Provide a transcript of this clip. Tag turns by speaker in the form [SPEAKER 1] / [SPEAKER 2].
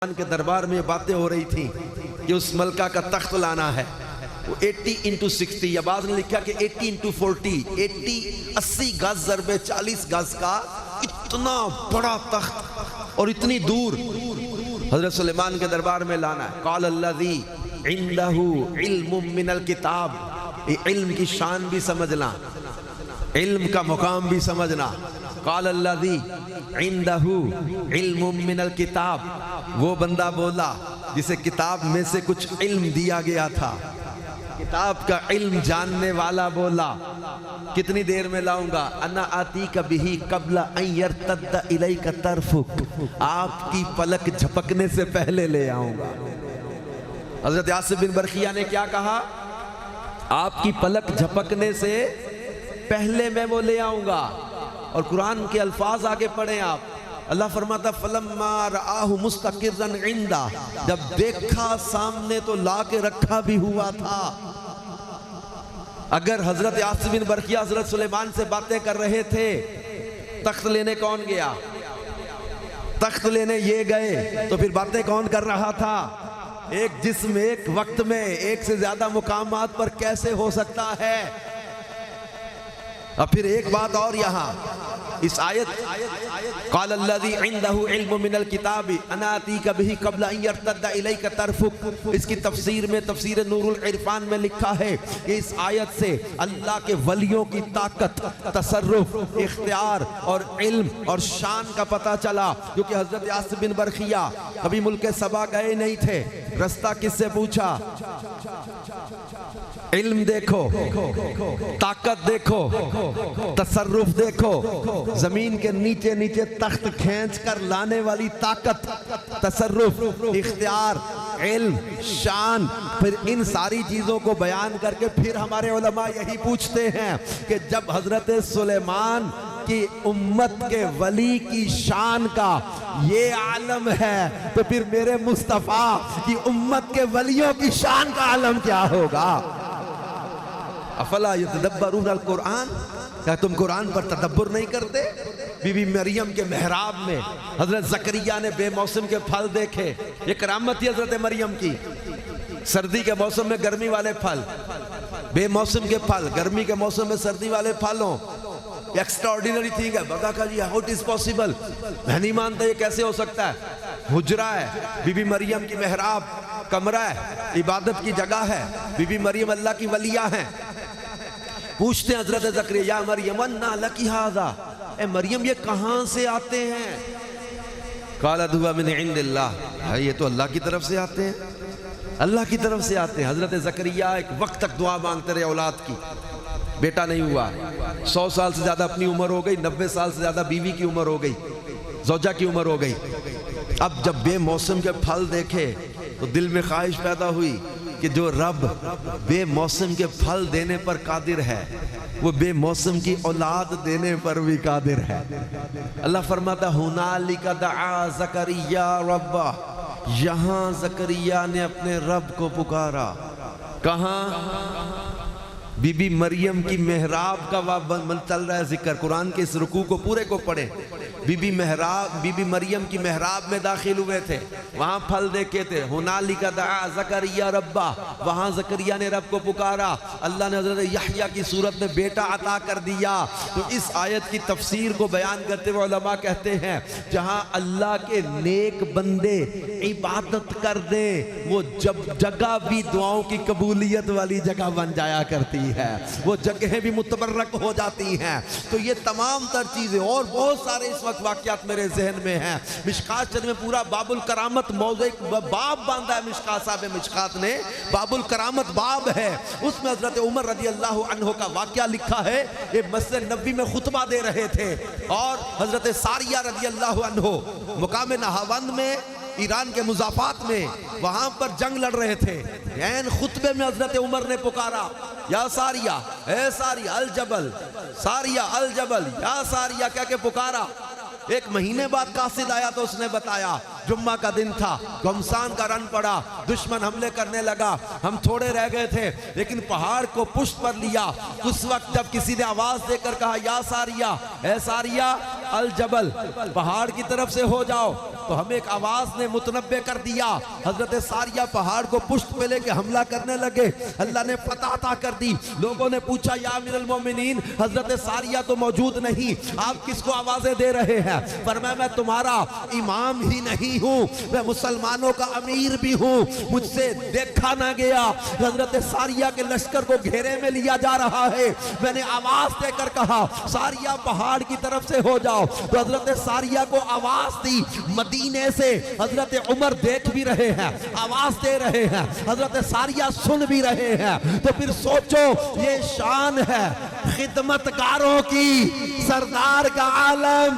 [SPEAKER 1] کے دربار میں باتیں ہو رہی تھیں کہ اس ملکہ کا تخت لانا ہے. وہ 80x60 یا بعض نے لکھا کہ 80x40 80 گز ضرب 40 گز کا اتنا بڑا تخت اور اتنی دور حضرت سلیمان کے دربار میں لانا ہے. قال الذی عندہ علم من الکتاب، علم کی شان بھی سمجھنا، علم کا مقام بھی سمجھنا. قال الذی عندہ علم من الکتاب، وہ بندہ بولا جسے کتاب میں سے کچھ علم دیا گیا تھا، کتاب کا علم جاننے والا بولا کتنی دیر میں لاؤں گا؟ انا آتیک بہ قبل ان یرتد الیک طرفک، آپ کی پلک جھپکنے سے پہلے لے آؤں گا. حضرت آصف بن برقیہ نے کیا کہا؟ آپ کی پلک جھپکنے سے پہلے میں وہ لے آؤں گا. اور قرآن کے الفاظ آگے پڑھیں آپ. اللہ فرماتا فلما رآہ مستقرا عندہ، جب دیکھا سامنے تو لا کے رکھا بھی ہوا تھا. اگر حضرت آصف بن برقیہ حضرت سلیمان سے باتیں کر رہے تھے، تخت لینے کون گیا؟ تخت لینے یہ گئے تو پھر باتیں کون کر رہا تھا؟ ایک جسم ایک وقت میں ایک سے زیادہ مقامات پر کیسے ہو سکتا ہے؟ اب پھر ایک بات اور یہاں اس آیت قال الذی عنده علم من الکتاب انا آتیک بہ قبل ان یرتد الیک طرفک، اس کی تفسیر میں تفسیر نور العرفان میں لکھا ہے کہ اس آیت سے اللہ کے ولیوں کی طاقت، تصرف، اختیار اور علم اور شان کا پتہ چلا. کیونکہ حضرت آصف بن برقیہ کبھی ملک سبا گئے نہیں تھے. رستہ کس سے پوچھا؟ علم دیکھو، طاقت دیکھو، تصرف دیکھو، زمین کے نیچے نیچے تخت کھینچ کر لانے والی طاقت، تصرف، اختیار، علم، شان. پھر ان ساری چیزوں کو بیان کر کے پھر ہمارے علماء یہی پوچھتے ہیں کہ جب حضرت سلیمان کی امت کے ولی کی شان کا یہ عالم ہے تو پھر میرے مصطفیٰ کی امت کے ولیوں کی شان کا عالم کیا ہوگا؟ افلا یتدبرون القرآن، کیا تم قرآن پر تدبر نہیں کرتے؟ بی بی مریم کے محراب میں حضرت زکریا نے بے موسم کے پھل دیکھے. یہ کرامت تھی حضرت مریم کی. سردی کے موسم میں گرمی والے پھل، بے موسم کے پھل، گرمی کے موسم میں سردی والے پھل ہوں. ایکسٹراڈینری تھنگ ہے. بتا کہا جی ہاؤ اٹ از پاسبل، میں نہیں مانتا یہ کیسے ہو سکتا ہے. حجرہ ہے، بی بی مریم کی محراب، کمرہ ہے، عبادت کی جگہ ہے. بی بی مریم اللہ کی ولیہ ہیں. پوچھتے ہیں حضرت زکریا یا مریم انا لکی ھذا، اے مریم یہ کہاں سے آتے ہیں؟ قالت ھو من عند اللہ، یہ تو اللہ کی طرف سے آتے ہیں، اللہ کی طرف سے آتے ہیں. حضرت زکریا ایک وقت تک دعا مانگتے رہے اولاد کی. بیٹا نہیں ہوا. 100 سال سے زیادہ اپنی عمر ہو گئی، 90 سال سے زیادہ بیوی کی عمر ہو گئی، زوجہ کی عمر ہو گئی. اب جب بے موسم کے پھل دیکھے تو دل میں خواہش پیدا ہوئی کہ جو رب بے موسم کے پھل دینے پر قادر ہے وہ بے موسم کی اولاد دینے پر بھی قادر ہے. اللہ فرماتا ہنالک دعا زکریا ربہ، یہاں زکریا نے اپنے رب کو پکارا. کہاں؟ بی بی مریم کی محراب کا چل رہا ہے ذکر. قرآن کے اس رکوع کو پورے کو پڑھیں. بی بی مریم کی محراب میں داخل ہوئے تھے، وہاں پھل دیکھے تھے. ہنالک دعا زکریا ربہ، وہاں زکریا نے رب کو پکارا. اللہ نے حضرت یحییٰ کی صورت میں بیٹا عطا کر دیا. تو اس آیت کی تفسیر کو بیان کرتے ہوئے علماء کہتے ہیں جہاں اللہ کے نیک بندے عبادت کر دیں وہ جگہ بھی دعاؤں کی قبولیت والی جگہ بن جایا کرتی ہے، وہ جگہیں بھی متبرک ہو جاتی ہیں. تو یہ تمام تر چیزیں اور بہت سارے اس وقت واقعات میرے ذہن میں ہیں. مشکات شریف میں پورا باب الکرامت موضوع باب باندھا ہے. مشکات صاحب مشکات نے باب الکرامت باب ہے، اس میں حضرت عمر رضی اللہ عنہ کا واقعہ لکھا ہے. یہ مسجد نبوی میں خطبہ دے رہے تھے اور حضرت ساریہ رضی اللہ عنہ مقام نہاوند میں ایران کے مضافات میں وہاں پر جنگ لڑ رہے تھے. این خطبے میں حضرت عمر نے پکارا یا ساریہ، اے ساریہ الجبل، ساریہ الجبل، یا ساریہ کہہ کے پکارا. ایک مہینے بعد قاصد آیا تو اس نے بتایا جمعہ کا دن تھا، گھمسان کا رن پڑا، دشمن حملے کرنے لگا، ہم تھوڑے رہ گئے تھے لیکن پہاڑ کو پشت پر لیا. اس وقت جب کسی نے آواز دے کر کہا یا ساریہ، اے ساریہ الجبل، پہاڑ کی طرف سے ہو جاؤ، تو ہمیں ایک آواز نے متنبع کر دیا، حضرت ساریہ پہاڑ کو پشت پہ لے کے حملہ کرنے لگے، اللہ نے فتح عطا کر دی۔ لوگوں نے پوچھا یا امیر المومنین حضرت ساریہ تو موجود نہیں، آپ کس کو آوازیں دے رہے ہیں؟ فرمایا میں تمہارا امام ہی نہیں ہوں، میں مسلمانوں کا امیر بھی ہوں، مجھ سے دیکھا نہ گیا، حضرت ساریہ کے لشکر کو گھیرے میں لیا جا رہا ہے، میں نے آواز دے کر کہا ساریہ پہاڑ کی طرف سے ہو جاؤ، تو حضرت ساریہ کو آواز دی، مدینے سے حضرت عمر دیکھ بھی رہے ہیں، آواز دے رہے ہیں، حضرت ساریہ سن بھی رہے ہیں۔ تو پھر سوچو یہ شان ہے خدمتگاروں کی، سردار کا عالم